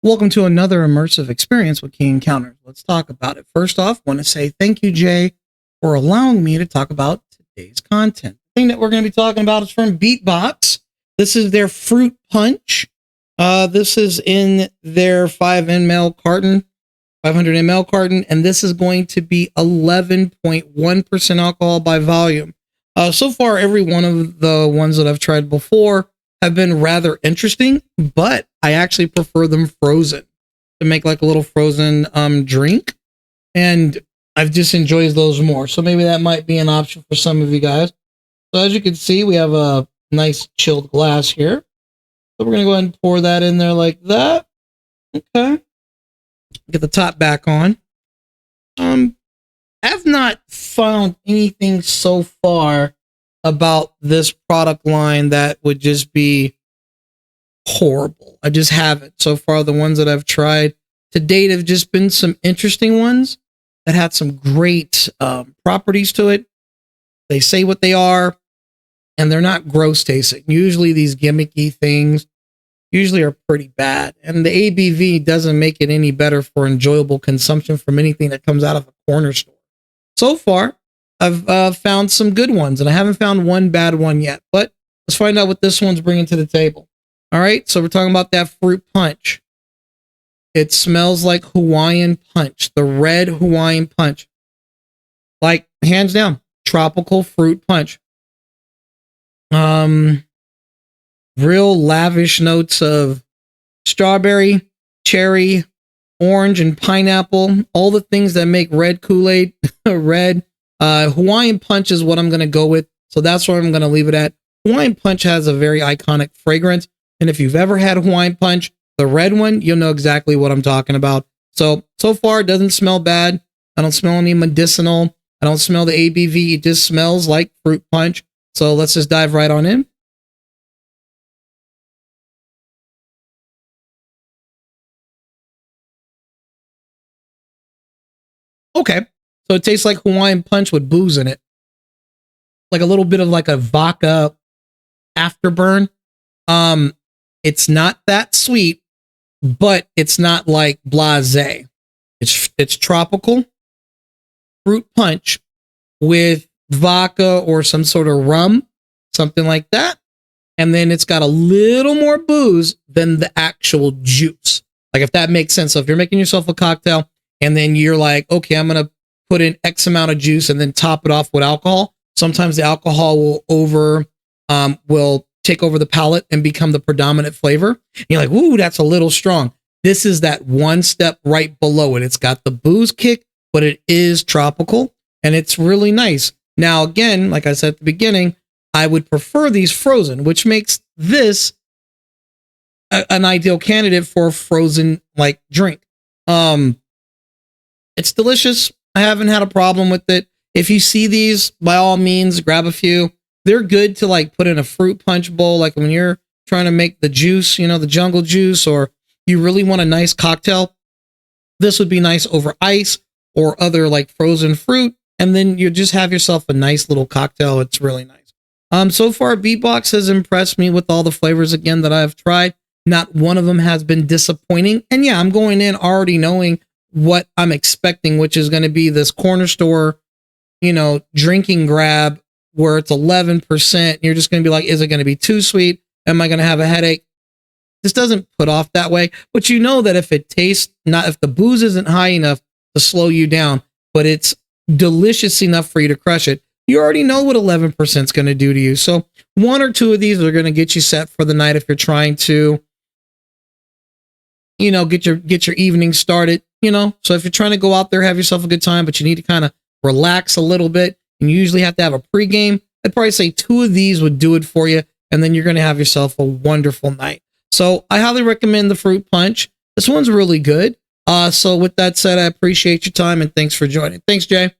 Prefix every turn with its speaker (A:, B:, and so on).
A: Welcome to another immersive experience with Key Encounters. Let's talk about it. First off, I want to say thank you, Jay, for allowing me to talk about today's content. The thing that we're going to be talking about is from BeatBox. This is their Fruit Punch. This is in their 500 ml carton, and this is going to be 11.1% alcohol by volume. So far, every one of the ones that I've tried before have been rather interesting, but I actually prefer them frozen to make like a little frozen drink, and I've just enjoyed those more. So maybe that might be an option for some of you guys. So as you can see, we have a nice chilled glass here. So we're gonna go ahead and pour that in there like that. Okay. Get the top back on. I've not found anything so far about this product line that would just be horrible. I just haven't. So far, the ones that I've tried to date have just been some interesting ones that had some great properties to it. They say what they are, and they're not gross tasting. Usually these gimmicky things usually are pretty bad, and the ABV doesn't make it any better for enjoyable consumption from anything that comes out of a corner store. So far, I've found some good ones, and I haven't found one bad one yet, but let's find out what this one's bringing to the table. All right, so we're talking about that Fruit Punch. It smells like Hawaiian Punch, the red Hawaiian Punch. Like, hands down, tropical fruit punch. Real lavish notes of strawberry, cherry, orange, and pineapple. All the things that make red Kool-Aid red. Hawaiian Punch is what I'm going to go with. So that's where I'm going to leave it at. Hawaiian Punch has a very iconic fragrance. And if you've ever had Hawaiian Punch, the red one, you'll know exactly what I'm talking about. So far, it doesn't smell bad. I don't smell any medicinal. I don't smell the ABV. It just smells like fruit punch. So let's just dive right on in. Okay. So it tastes like Hawaiian Punch with booze in it. Like a little bit of like a vodka afterburn. It's not that sweet, but it's not like blasé. It's tropical fruit punch with vodka or some sort of rum, something like that. And then it's got a little more booze than the actual juice. Like, if that makes sense. So if you're making yourself a cocktail and then you're like, okay, I'm going to put in X amount of juice and then top it off with alcohol. Sometimes the alcohol will take over the palate and become the predominant flavor. And you're like, ooh, that's a little strong. This is that one step right below it. It's got the booze kick, but it is tropical and it's really nice. Now, again, like I said at the beginning, I would prefer these frozen, which makes this an ideal candidate for a frozen like drink. It's delicious. I haven't had a problem with it. If you see these, by all means, grab a few. They're good to like put in a fruit punch bowl, like when you're trying to make the juice, the jungle juice, or you really want a nice cocktail. This would be nice over ice or other like frozen fruit, and then you just have yourself a nice little cocktail. It's really nice. So far, BeatBox has impressed me with all the flavors again that I've tried. Not one of them has been disappointing. And yeah, I'm going in already knowing what I'm expecting, which is going to be this corner store, drinking grab where it's 11%. You're just going to be like, is it going to be too sweet? Am I going to have a headache? This doesn't put off that way, but you know that if it tastes if the booze isn't high enough to slow you down, but it's delicious enough for you to crush it, you already know what 11% is going to do to you. So one or two of these are going to get you set for the night if you're trying to, get your evening started. So if you're trying to go out there, have yourself a good time, but you need to kind of relax a little bit, and you usually have to have a pregame, I'd probably say 2 of these would do it for you, and then you're going to have yourself a wonderful night. So I highly recommend the Fruit Punch. This one's really good. So with that said, I appreciate your time, and thanks for joining. Thanks, Jay.